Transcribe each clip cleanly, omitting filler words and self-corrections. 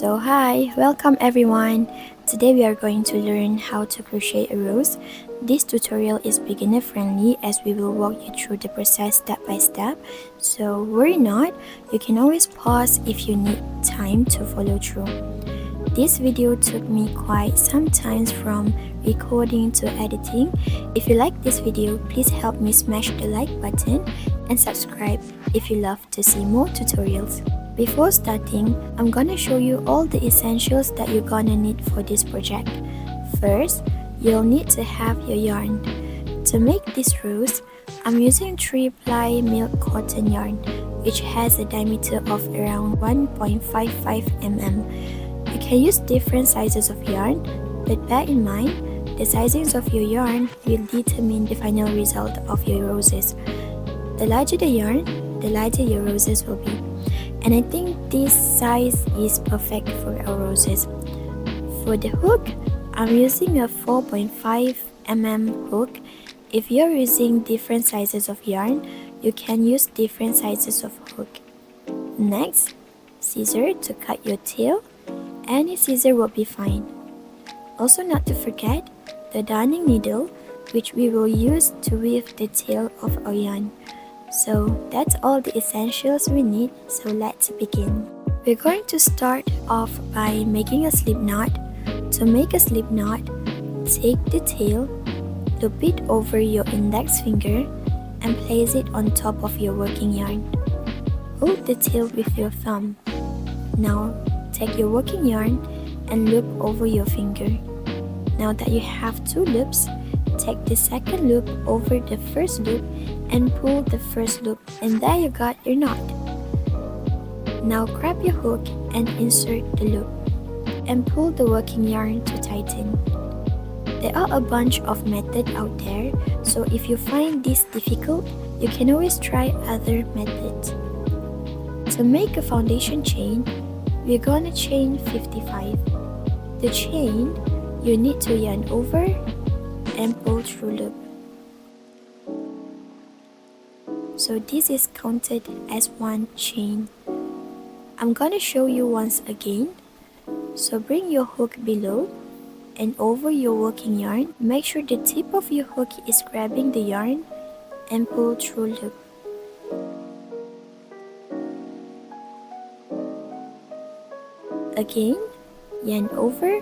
So hi, welcome everyone. Today we are going to learn how to crochet a rose. This tutorial is beginner friendly as we will walk you through the process step by step. So worry not, you can always pause if you need time to follow through. This video took me quite some time from recording to editing. If you like this video, please help me smash the like button and subscribe if you love to see more tutorials. Before starting, I'm gonna show you all the essentials that you're gonna need for this project. First, you'll need to have your yarn. To make this rose, I'm using 3-ply milk cotton yarn, which has a diameter of around 1.55 mm. You can use different sizes of yarn, but bear in mind, the sizings of your yarn will determine the final result of your roses. The larger the yarn, the lighter your roses will be. And I think this size is perfect for our roses. For the hook, I'm using a 4.5 mm hook. If you're using different sizes of yarn, you can use different sizes of hook. Next, scissor to cut your tail. Any scissor will be fine. Also not to forget, the darning needle, which we will use to weave the tail of our yarn. So that's all the essentials we need, so let's begin. We're going to start off by making a slip knot. To make a slip knot, take the tail, loop it over your index finger and place it on top of your working yarn. Hold the tail with your thumb. Now take your working yarn and loop over your finger. Now that you have two loops, take the second loop over the first loop and pull the first loop, and there you got your knot. Now grab your hook and insert the loop and pull the working yarn to tighten. There are a bunch of methods out there, so if you find this difficult, you can always try other methods. To make a foundation chain, we're gonna chain 55. The chain, you need to yarn over and pull through loop. So this is counted as one chain. I'm gonna show you once again. So bring your hook below and over your working yarn. Make sure the tip of your hook is grabbing the yarn and pull through loop. Again, yarn over,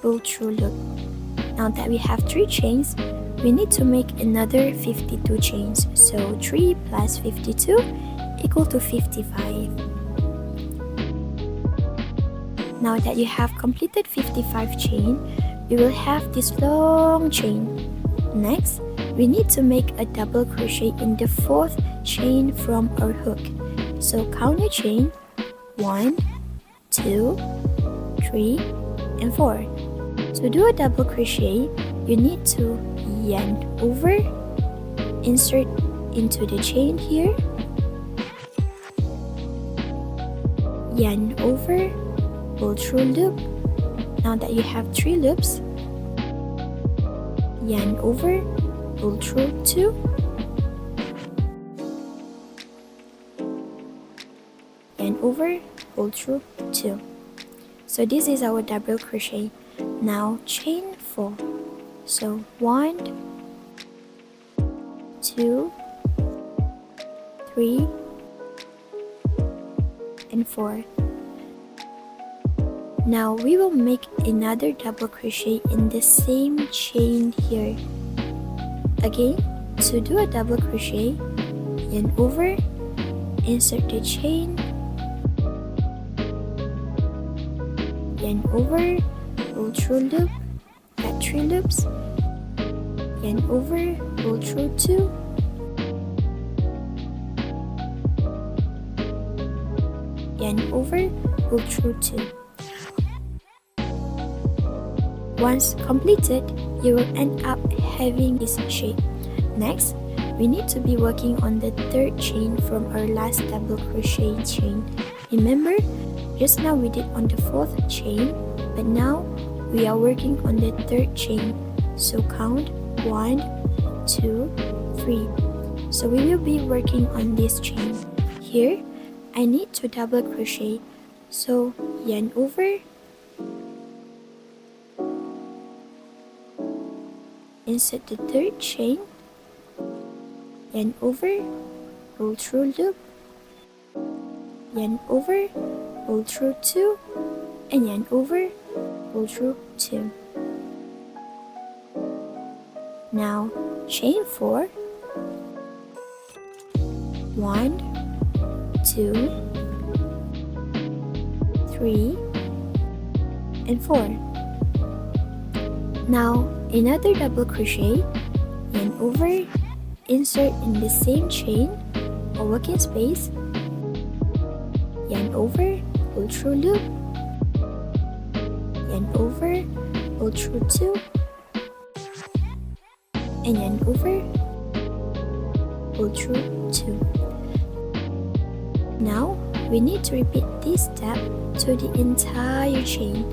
pull through loop. Now that we have 3 chains, we need to make another 52 chains. So 3 plus 52 equal to 55. Now that you have completed 55 chain, we will have this long chain. Next, we need to make a double crochet in the 4th chain from our hook. So count your chain, 1, 2, 3, and 4. To do a double crochet, you need to yarn over, insert into the chain here, yarn over, pull through loop. Now that you have 3 loops, yarn over, pull through 2, yarn over, pull through 2. So this is our double crochet. Now chain 4. So 1, 2, 3, and 4. Now we will make another double crochet in the same chain here. Again, to do a double crochet, yarn over, insert the chain, yarn over, pull through loop, cut 3 loops, yarn over, pull through 2, yarn over, pull through 2. Once completed, you will end up having this shape. Next, we need to be working on the 3rd chain from our last double crochet chain. Remember, just now we did on the 4th chain, but now we are working on the 3rd chain. So count 1, 2, 3. So we will be working on this chain. Here, I need to double crochet. So yarn over, insert the third chain, yarn over, pull through loop, yarn over, pull through 2, and yarn over, pull through 2. Now chain 4, 1, 2, 3, and 4. Now another double crochet, yarn over, insert in the same chain or working space, yarn over, pull through loop, yarn over, pull through 2, and yarn over, pull through 2. Now we need to repeat this step to the entire chain.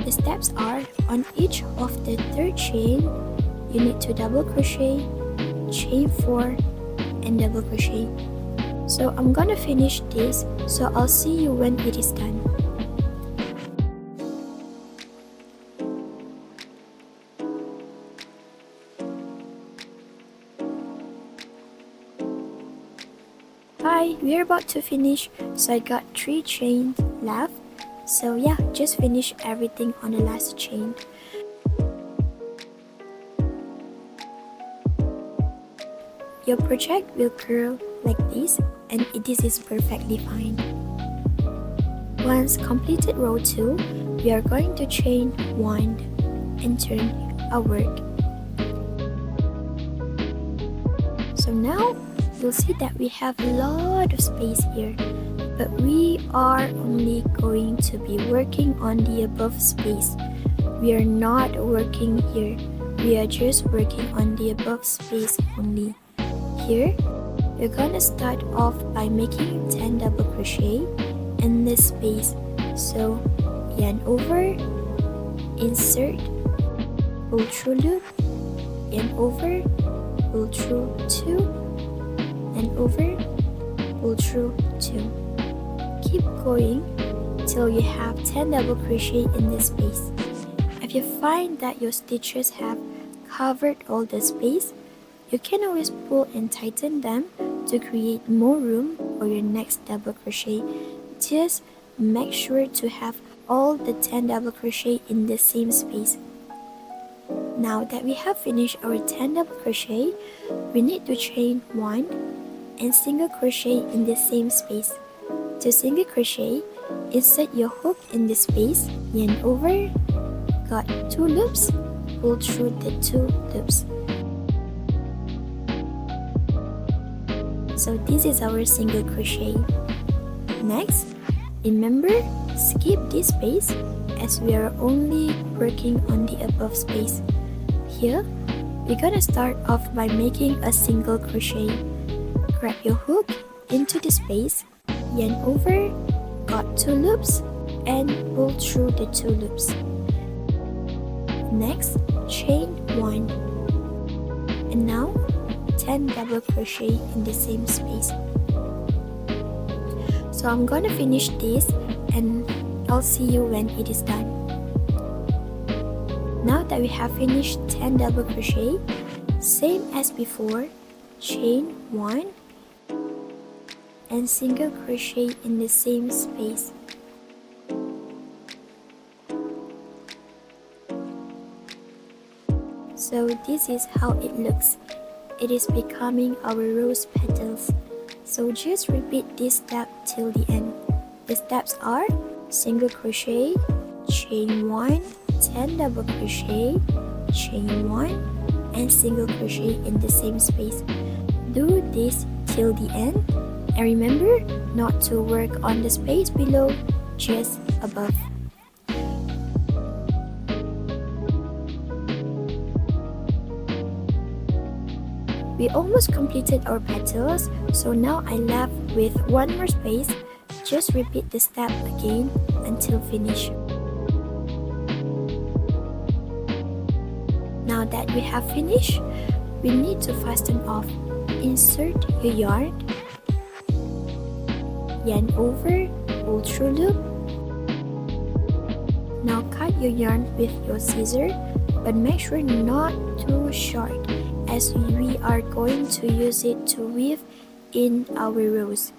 The steps are, on each of the third chain, you need to double crochet, chain 4, and double crochet. So I'm gonna finish this, so I'll see you when it is done. Hi, we're about to finish, so I got 3 chains left. So yeah, just finish everything on the last chain. Your project will curl like this, and this is perfectly fine. Once completed row 2, we are going to chain 1 and turn our work. So now you'll see that we have a lot of space here, but we are only going to be working on the above space. We are not working here, we are just working on the above space only. Here, we're gonna start off by making 10 double crochet in this space. So yarn over, insert, pull through loop, yarn over, pull through 2, and over, pull through 2. Keep going till you have 10 double crochet in this space. If you find that your stitches have covered all the space, you can always pull and tighten them to create more room for your next double crochet. Just make sure to have all the 10 double crochet in the same space. Now that we have finished our 10 double crochet, we need to chain 1 and single crochet in the same space. To single crochet, insert your hook in the space, yarn over, got 2 loops, pull through the 2 loops. So this is our single crochet. Next, remember, skip this space as we are only working on the above space. Here, we're gonna start off by making a single crochet. Grab your hook into the space, yarn over, got 2 loops, and pull through the 2 loops. Next, chain 1, and now 10 double crochet in the same space. So I'm gonna finish this and I'll see you when it is done. Now that we have finished 10 double crochet, same as before, chain 1 and single crochet in the same space. So this is how it looks. It is becoming our rose petals. So just repeat this step till the end. The steps are single crochet, chain 1, 10 double crochet, chain 1, and single crochet in the same space. Do this till the end, and remember not to work on the space below, just above. We almost completed our petals, so now I'm left with one more space. Just repeat the step again until finish. Now that we have finished, we need to fasten off. Insert your yarn over, pull through loop, Now cut your yarn with your scissor, but make sure not too short as we are going to use it to weave in our rows.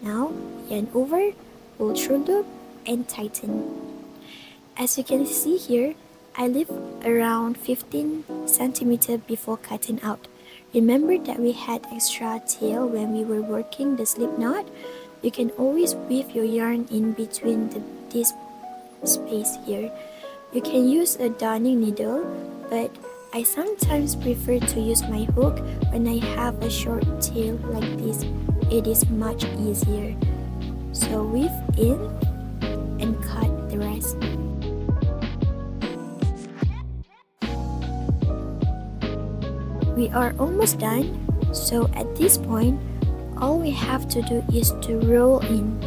Now yarn over, pull through loop and tighten. As you can see here, I leave around 15 cm before cutting out. Remember that we had extra tail when we were working the slip knot? You can always weave your yarn in between this space here. You can use a darning needle, but I sometimes prefer to use my hook when I have a short tail like this. It is much easier. So weave in and cut the rest. We are almost done, so at this point, all we have to do is to roll in.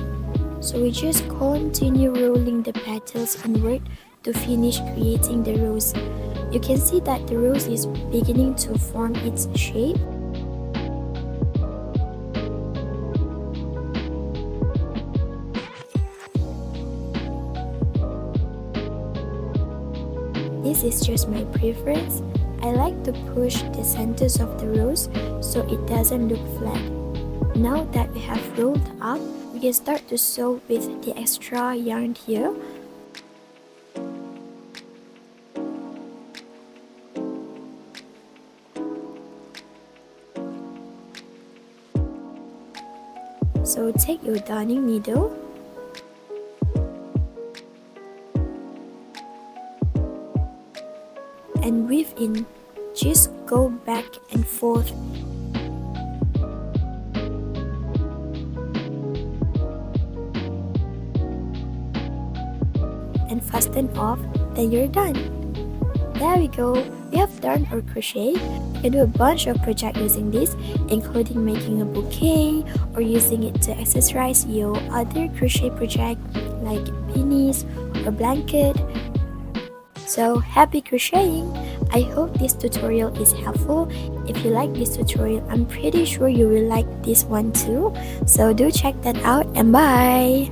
So we just continue rolling the petals inward to finish creating the rose. You can see that the rose is beginning to form its shape. This is just my preference. I like to push the centers of the rose so it doesn't look flat. Now that we have rolled up, we can start to sew with the extra yarn here. So take your darning needle and weave in. Just go back and forth. And fasten off, then you're done. There we go, we have done our crochet. You can do a bunch of projects using this, including making a bouquet or using it to accessorize your other crochet project like beanies or blanket. So happy crocheting! I hope this tutorial is helpful. If you like this tutorial, I'm pretty sure you will like this one too. So do check that out and bye!